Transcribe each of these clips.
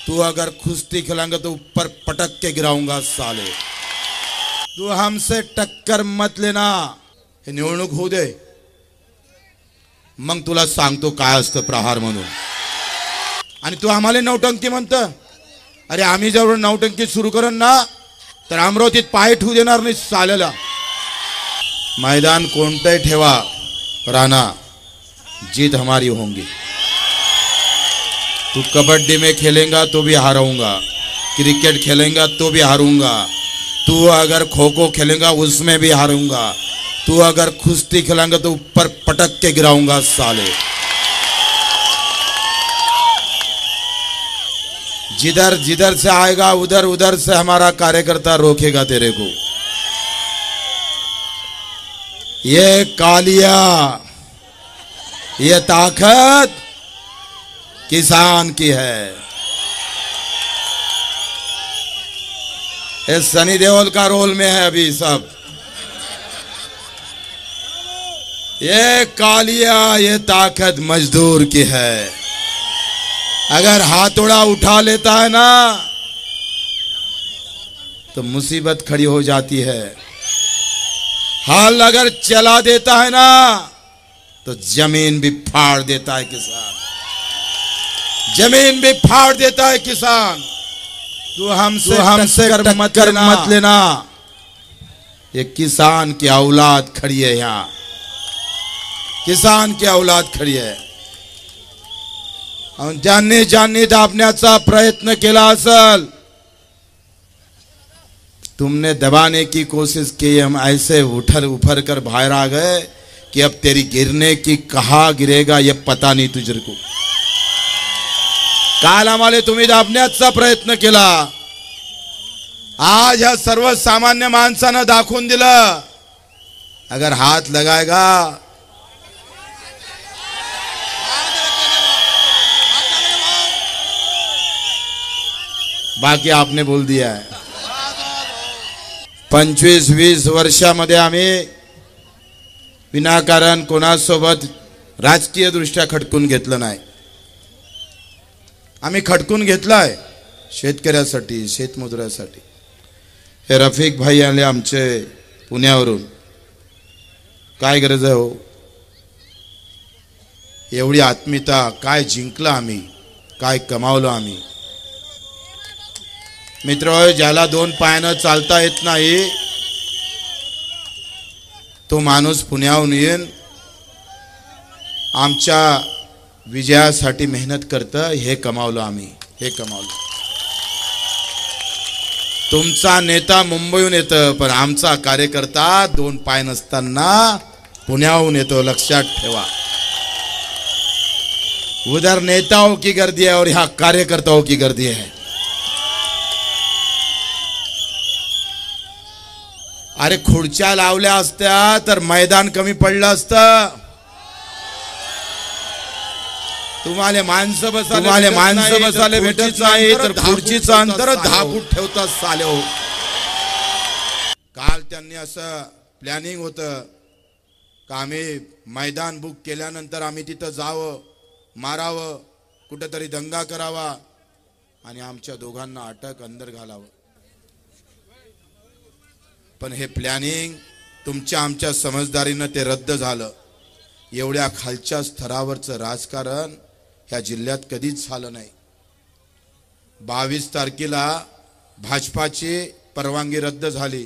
तू अगर कुश्ती खिलाएंगे तो ऊपर पटक के गिराऊंगा साले। तू हमसे टक्कर मत लेना। हे निवडणूक होऊ दे, मग तुला सांगतो काय असतं प्रहार म्हणून। आणि तू आम्हाला नौटंकी म्हणत, अरे आम्ही जर नौटंकी सुरू करन ना तर अमरावतीत पाय ठेवू देणार नाही साल्याला। मैदान कोणतंही ठेवा राणा, जीत हमारी होंगी। तू कबड्डी में खेलेगा तो भी हारूंगा, क्रिकेट खेलेगा तो भी हारूंगा, तू अगर खो खो खेलेगा उसमें भी हारूंगा, तू अगर कुश्ती खिलाएंगा तो ऊपर पटक के गिराऊंगा साले। जिधर जिधर से आएगा उधर उधर से हमारा कार्यकर्ता रोकेगा तेरे को। ये कालिया, ये ताकत किसान की है। ये सनी देओल का रोल में है अभी सब। ये कालिया, ये ताकत मजदूर की है। अगर हाथोड़ा उठा लेता है ना तो मुसीबत खड़ी हो जाती है। हाल अगर चला देता है ना तो जमीन भी फाड़ देता है किसान, जमीन भी फाड़ देता है किसान। तू हमसे टक्कर मत लेना। ये किसान की औलाद खड़ी है यहाँ, किसान की औलाद खड़ी है। ज्यांनी ज्यांनी दाबण्याचा प्रयत्न केला असल, तुमने दबाने की कोशिश की, हम ऐसे उफर कर बाहर आ गए कि अब तेरी गिरने की कहाँ गिरेगा ये पता नहीं तुझे को। काल आम्हाला तुम्ही दाबण्याचा प्रयत्न केला, आज ह्या सर्वसामान्य माणसानं दाखवून दिलं अगर हाथ लगाएगा बाकी आपने बोल दिया है। 25-20 वर्षामध्ये आम्ही विनाकारण कोणासोबत राजकीय दृष्ट्या खटकून घेतलं नाही। आम्ही खटकून घेतलाय शेतकऱ्यासाठी, शेतमजुरासाठी। हे रफिक भाई आले आमचे पुण्यावरून, काय गरज आहे हो एवढी आत्मीयता? काय जिंकलं आम्ही, काय कमावलं आम्ही? मित्र, ज्याला 2 पायानं चालता येत नाही तो माणूस पुण्याहून येऊन आमच्या विजयासाठी मेहनत करतं। हे कमावलं आम्ही, हे कमावलं। तुमचा नेता मुंबईहून येतो पण आमचा कार्यकर्ता 2 पाय नसताना पुण्याहून येतो, लक्षात ठेवा। उधर नेताओं की गर्दी है और यहाँ कार्यकर्ताओं की गर्दी है। अरे खुर्च्या लावल्या असत्या तर मैदान कमी पडलं असतं। तुम्हाला माणसं बसाले भेटत नाही तर खुर्चीचं अंतर 10 फूट ठेवतात साले हो। काल त्यांनी असं प्लॅनिंग होतं का आम्ही मैदान बुक केल्यानंतर आम्ही तिथं जावं, मारावं, कुठेतरी दंगा करावा आणि आमच्या दोघांना अटक अंदर घालावं। पण हे प्लॅनिंग तुमच्या आमच्या समजदारीनं ते रद्द झालं। एवढ्या खालच्या स्तरावरचं राजकारण ह्या जिल्ह्यात कधीच झालं नाही। 22 तारखेला भाजपाची परवानगी रद्द झाली।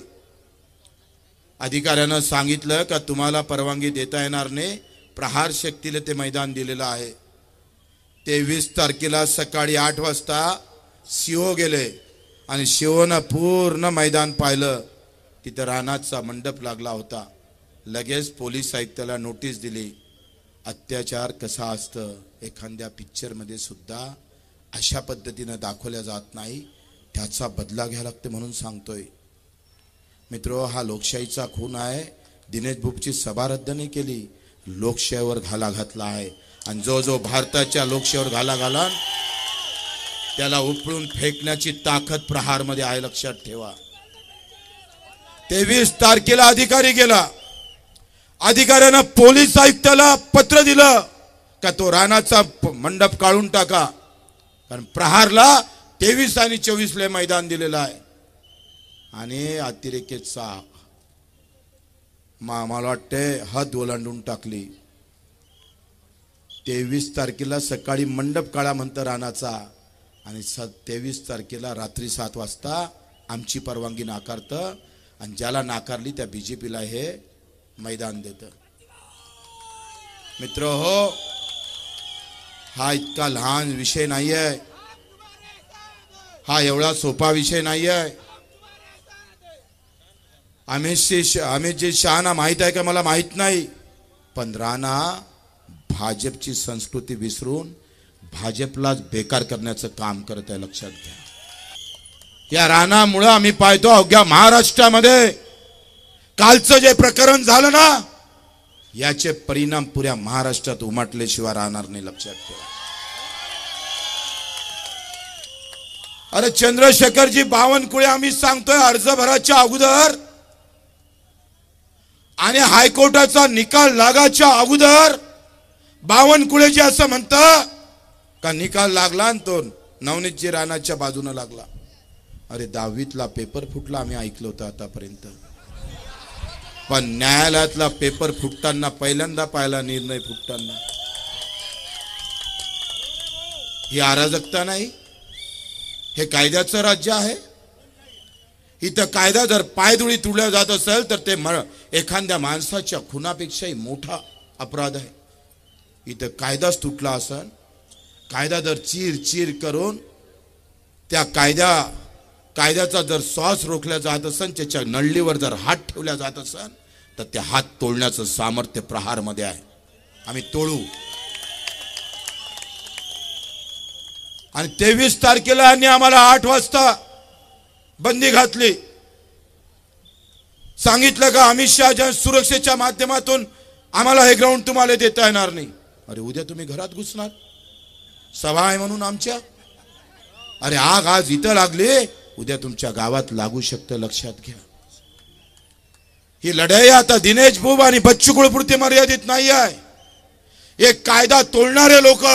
अधिकाऱ्यानं सांगितलं का तुम्हाला परवानगी देता येणार नाही, प्रहार शक्तीला ते मैदान दिलेलं आहे। 23 तारखेला सकाळी 8 वाजता सीओ गेले आणि सीओनं पूर्ण मैदान पाहिलं। तिथं रानाचा मंडप लागला होता। लगेच पोलीस आयुक्ताला नोटीस दिली। अत्याचार कसा असतं एखाद्या पिक्चर मध्ये सुद्धा अशा पद्धतीने दाखवल्या जात नाही, त्याचा बदला घ्यावा लागतो म्हणून सांगतोय। मित्रो, हा लोकशाहीचा खून आहे। दिनेश बुपची सभा रद्द नाही केली, लोकशाहीवर घाला घातला आहे। आणि जो भारताच्या लोकशाहीवर घाला घाला त्याला उपळून फेकण्याची ताकद प्रहार मध्ये आहे, लक्षात ठेवा। 23 तारखेला अधिकारी गेला, अधिकाऱ्यानं पोलीस आयुक्ताला पत्र दिलं का तो रानाचा मंडप काढून टाका, कारण प्रहारला 23 आणि 24 मैदान दिलेलं आहे आणि अतिरेकेचा मला वाटते हद ओलांडून टाकली. 23 तारखेला सकाळी मंडप काळा म्हणतं रानाचा आणि 23 तारखेला रात्री 7 वाजता आमची परवानगी नाकारतं आणि ज्याला नाकारली त्या बीजेपीला हे मैदान देतं. मित्र हो, हा इतका लहान विषय नाही आहे, हा एवढा सोपा विषय नाही आहे. अमित शहाना माहित आहे का मला माहित नाही, पण राणा भाजपची संस्कृती विसरून भाजपलाच बेकार करण्याचं काम करत आहे, लक्षात घ्या. या राणामुळे आम्ही पाहतो अवघ्या महाराष्ट्रामध्ये कालचं जे प्रकरण झालं ना, याचे परिणाम पुऱ्या महाराष्ट्रात उमटल्याशिवाय राहणार नाही, लक्षात ठेवा. अरे चंद्रशेखरजी बावनकुळे आम्ही सांगतोय अर्ज भराच्या अगोदर आणि हायकोर्टाचा निकाल लागाच्या अगोदर बावनकुळेजी असं म्हणतं का निकाल लागला आणि तो नवनीतजी राणाच्या बाजूने लागला. अरे 10वीतला पेपर फुटला आम्ही ऐकलं होतं आतापर्यंत, पण न्यायालयातला पेपर फुटताना पहिल्यांदा पाहिला निर्णय फुटताना. ही अराजकता नाही, हे कायद्याचं राज्य आहे. इथं कायदा जर पायदुळी तुडल्या जात असेल तर ते एखाद्या माणसाच्या खुनापेक्षाही मोठा अपराध आहे. इथं कायदाच तुटला असेल, कायदा जर चीर करून त्या कायद्याचा जर श्वास रोखला जात असेल, त्याच्या नळलीवर जर हात ठेवला जात असेल तर ते हात तोडण्याचं सामर्थ्य प्रहारमध्ये आहे. आम्ही तोडू. आणि 23 तारखेला यांनी आम्हाला 8 वाजता बंदी घातली. सांगितलं का अमित शहाच्या सुरक्षेच्या माध्यमातून आम्हाला हे ग्राउंड तुम्हाला देता येणार नाही. अरे उद्या तुम्ही घरात घुसणार, सभा आहे म्हणून आमच्या. अरे आग आज इथं लागली, उद्या तुमच्या गावात लागू शकतं, लक्षात घ्या. ही लढाई आता दिनेश बुब आणि बच्चू कडू पुरती मर्यादित नाही आहे. एक कायदा तोडणारे लोक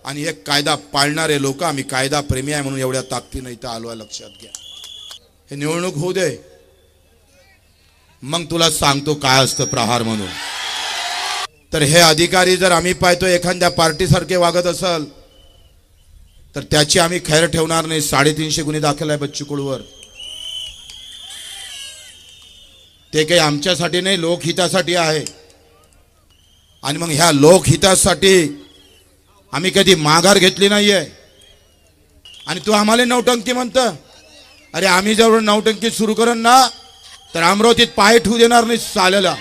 आणि एक कायदा पाळणारे लोक, आम्ही कायदा प्रेमी आहे म्हणून एवढ्या ताकदीने इथं आलो आहे, लक्षात घ्या. हे निवडणूक होऊ दे, मग तुला सांगतो काय असतं प्रहार म्हणून. तर हे अधिकारी जर आम्ही पाहतो एखाद्या पार्टीसारखे वागत असेल तर त्याची आम्ही खैर ठेवणार नाही. 350 गुन्हे दाखल आहे बच्चू कडूवर. ते काही आमच्यासाठी नाही, लोकहितासाठी आहे. आणि मग ह्या लोकहितासाठी आम्ही कधी माघार घेतली नाहीये. आणि तू आम्हाला नौटंकी म्हणतं. अरे आम्ही जर नौटंकी सुरू करून ना तर अमरावतीत पाय ठेवू देणार नाही चालेला.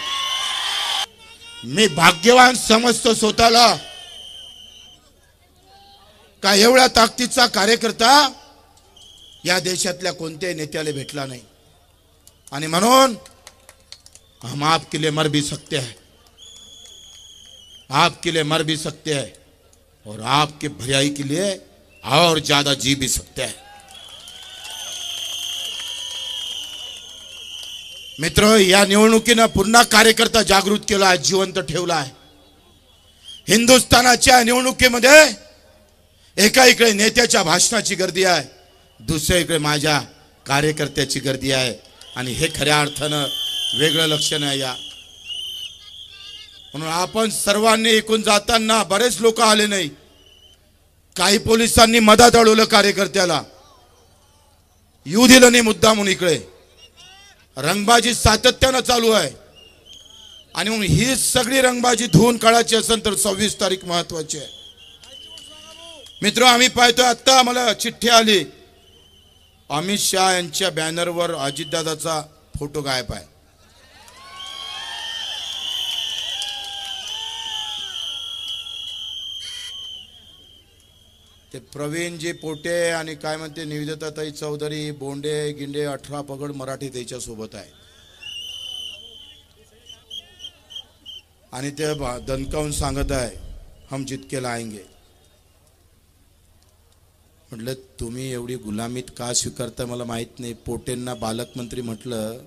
मी भाग्यवान समजतो स्वतःला का एवढ्या ताकदीचा कार्यकर्ता या देशातल्या कोणत्याही नेत्याला भेटला नाही. आणि म्हणून हम आपके लिए मर भी सकते हैं, आपके लिए मर भी सकते हैं और आपके भलाई के लिए और ज्यादा जी भी सकते हैं. मित्र, या निवडणुकीनं पुन्हा कार्यकर्ता जागृत केला आहे, जिवंत ठेवला आहे. हिंदुस्थानाच्या निवडणुकीमध्ये एका इकडे नेत्याच्या भाषणाची गर्दी आहे, दुसऱ्या इकडे माझ्या कार्यकर्त्याची गर्दी आहे. आणि हे खऱ्या अर्थानं वेगळं लक्षण आहे. या म्हणून आपण सर्वांनी एकूण जाताना बरेच लोक आले नाही. काही पोलिसांनी मधात अडवलं कार्यकर्त्याला, येऊ दिलं नाही मुद्दा म्हणून. इकडे रंगबाजी सातत्यानं चालू आहे. आणि म्हणून ही सगळी रंगबाजी धुवून काढायची असेल तर 26 तारीख महत्वाची आहे. मित्र, आम्ही पाहतोय आता आम्हाला चिठ्ठी आली, अमित शहा यांच्या बॅनरवर अजितदादाचा फोटो गायब आहे. ते प्रवीणजी पोटे आणि काय म्हणते निवेदिताताई चौधरी, बोंडे गिंडे 18 पगड मराठी त्याच्या सोबत आहे. आणि ते दणकावून सांगत आहे हम जितके लाएंगे. म्हटलं तुम्ही एवढी गुलामीत का स्वीकारता मला माहित नाही. पोटेंना बालकमंत्री म्हटलं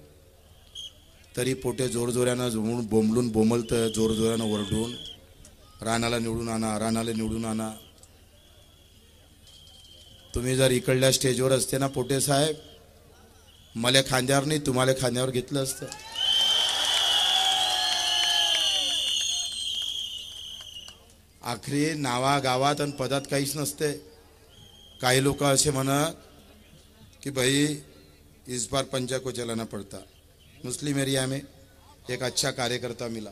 तरी पोटे जोरजोऱ्यानं बोंबलून बोंबलतं, जोरजोऱ्यानं ओरडून राणाला निवडून आणा, राणाला निवडून आणा. तुम्ही जर इकडल्या स्टेजवर असते ना पोटे साहेब, मला खांद्यावर नाही तुम्हाला खांद्यावर घेतलं असतं. आखरी नावा गावात आणि पदात काहीच नसते. काही लोक असे म्हणत कि भाई इस बार पंजा को चलाना पड़ता. मुस्लिम एरिया में एक अच्छा कार्यकर्ता मिला,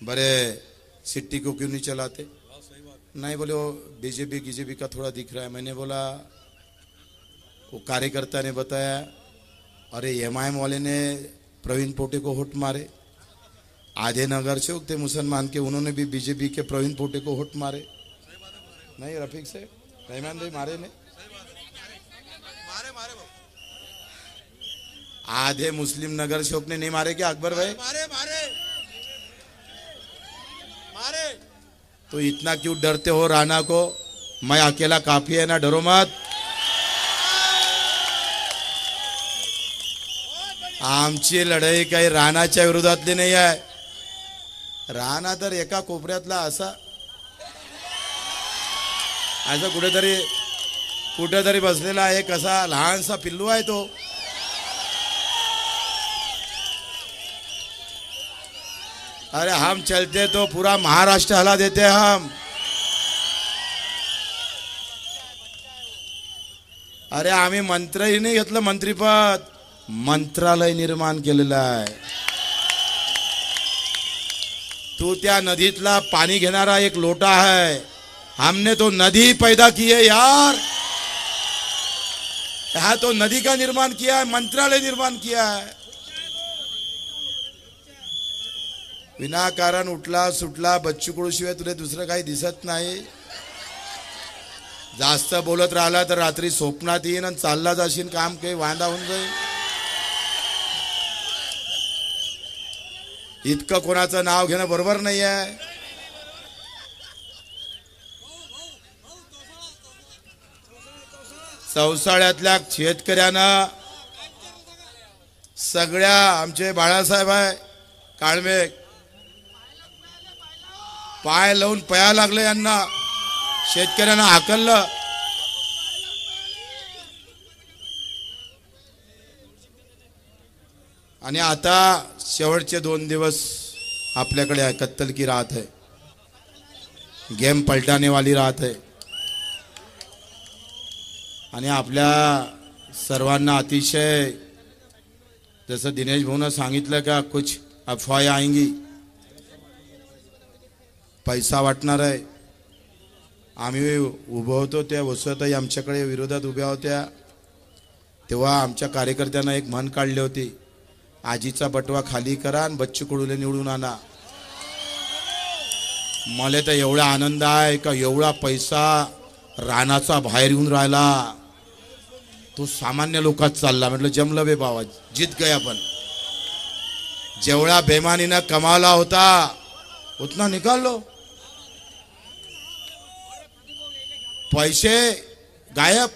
बड़े सिट्टी को क्यों नहीं चलाते? नहीं बोले वो बीजेपी का थोड़ा दिख रहा है. मैंने बोला, वो कार्यकर्ता ने बताया अरे एमआईएम वाले ने प्रवीण पोटे को होट मारे, आधे नगर से थे मुसलमान के, उन्होंने भी बीजेपी के प्रवीण पोटे को होट मारे. नहीं रफीक से रहमान भाई मारे ने, आधे मुस्लिम नगर सेवक ने नहीं मारे क्या अकबर भाई? मारे मारे मारे. तो इतना क्यों डरते हो राणा को? मैं अकेला काफी है ना, डरो मत. आमची लढाई काही राणाच्या विरोधातली नाही आहे. राणा तर एका कोपऱ्यातला असा कुठेतरी बसलेला आहे, कसा लहानसा पिल्लू आहे तो. अरे हम चलते तो पूरा महाराष्ट्र हला देते हम. अरे आम्ही मंत्रही नाही घेतलं, मंत्रीपद मंत्रालय निर्माण केलेलं आहे. तू त्या नदीतला पाणी घेणारा एक लोटा है, हमने तो नदी पैदा की है यार. यहाँ तो नदी का निर्माण किया है, मंत्रालय निर्माण किया है. विनाकारण उठला सुटला बच्चू कडू शिवाय तुला दुसरं काही दिसत नाही. जास्त बोलत राहिला तर रात्री स्वप्नात येईन आणि चालला जाशील, काम काही वांदा होऊन जाईल. इतकं कोणाचं नाव घेणं बरोबर नाही आहे. चौसाळ्यातल्या शेतकऱ्यानं सगळ्या आमचे बाळासाहेब आहे काळमे पाय लावून पया लागले, यांना शेतकऱ्यांना हाकललं. आणि आता शेवटचे 2 दिवस आपल्याकडे आहे. कत्तल की रात है, गेम पलटाने वाली रात है. आणि आपल्या सर्वांना अतिशय जसं दिनेश भाऊनं सांगितलं का कुछ अफवाय आएंगी, पैसा वाटणार आहे. आम्ही उभं होतो त्या वसुताई आमच्याकडे विरोधात उभ्या होत्या, तेव्हा आमच्या कार्यकर्त्यांना एक म्हण काढली होती, आजीचा बटवा खाली करा आणि बच्चू कडूले निवडून आणा. मला तर एवढा आनंद आहे का एवढा पैसा राणाचा बाहेर येऊन राहिला, तो सामान्य लोकात चालला. म्हटलं जमलं बे बाबा, जीत गए आपण. जेवढा बेमानीनं कमावला होता उतना निकाल लो. पैसे गायब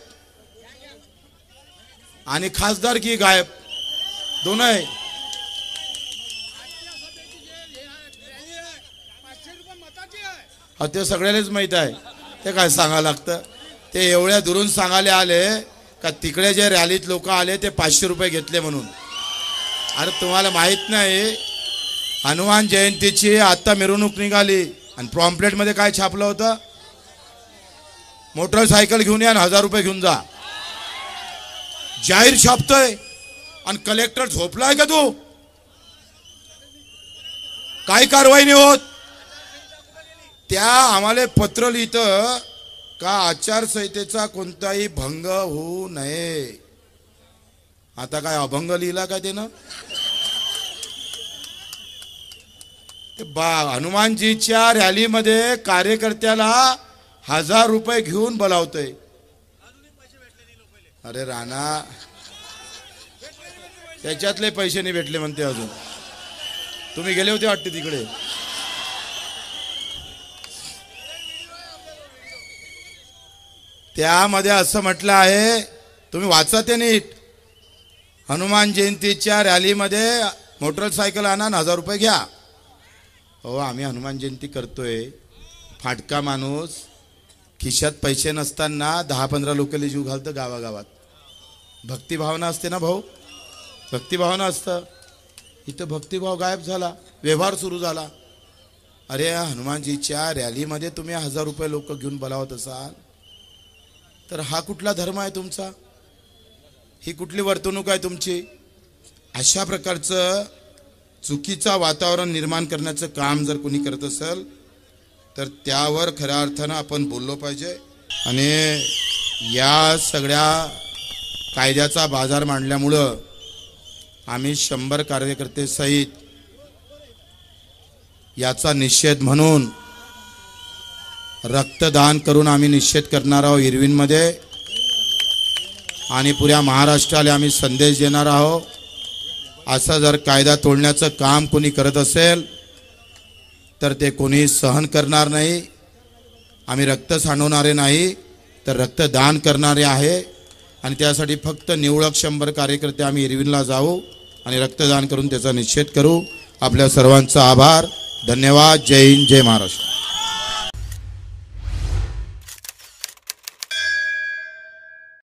आणि खासदार की गायब, दोन आहे. ते सगळ्यालाच माहित आहे, ते काय सांगायला लागतं. ते एवढ्या दुरून सांगायला आले का तिकडे जे रॅलीत लोक आले ते 500 रुपये घेतले म्हणून. अरे तुम्हाला माहित नाही, हनुमान जयंतीची आता मिरवणूक निघाली आणि प्रॉम्प्लेट मध्ये काय छापलं होतं, मोटरसायकल घेऊन या आणि 1000 रुपये घेऊन जा. जाहीर छापतोय आणि कलेक्टर झोपलाय का तू? काही कारवाई नाही होत. त्या आम्हाला पत्र लिहितं का आचारसंहितेचा कोणताही भंग होऊ नये. आता काय अभंग लिहिला का त्यानं? हनुमानजीच्या रॅलीमध्ये कार्यकर्त्याला 1000 रुपये घेऊन बोलावतोय. अरे राणा, त्याच्यातले पैसे नाही भेटले म्हणते अजून. तुम्ही गेले होते वाटते तिकडे. त्यामध्ये असं म्हटलं आहे, तुम्ही वाचा ते नीट. हनुमान जयंतीच्या रॅलीमध्ये मोटरसायकल आणा 1000 रुपये घ्या. हो आम्ही हनुमान जयंती करतोय, फाटका माणूस खिशात पैसे नसताना 10-15 लोकांना जीव घालतं गावागावात. भक्तिभावना असते ना भाऊ, भक्तिभावना असतं. इथं भक्तिभाव गायब झाला, व्यवहार सुरू झाला. अरे हनुमानजीच्या रॅलीमध्ये तुम्ही 1000 रुपये लोक घेऊन बोलावत असाल तर हा कुठला धर्म आहे तुमचा? ही कुठली वर्तणूक आहे तुमची? अशा प्रकारचं चुकीचं वातावरण निर्माण करण्याचं काम जर कोणी करत असेल तर त्यावर खऱ्या अर्थानं आपण बोललो पाहिजे. आणि या सगळ्या कायद्याचा बाजार मांडल्यामुळं आम्ही 100 कार्यकर्ते सहित याचा निषेध म्हणून रक्तदान करून आम्ही निषेध करणार आहोत इरविनमध्ये. आणि पुऱ्या महाराष्ट्राला आम्ही संदेश देणार आहोत, असा जर कायदा तोडण्याचं काम कोणी करत असेल तर ते कोणी सहन करणार नाही. आम्ही रक्त सांडवणारे नाही तर रक्तदान करणारे आहे. आणि त्यासाठी फक्त निवडक 100 कार्यकर्ते आम्ही इरविनला जाऊ आणि रक्तदान करून त्याचा निषेध करू. आपल्या सर्वांचा आभार, धन्यवाद. जय हिंद, जय महाराष्ट्र.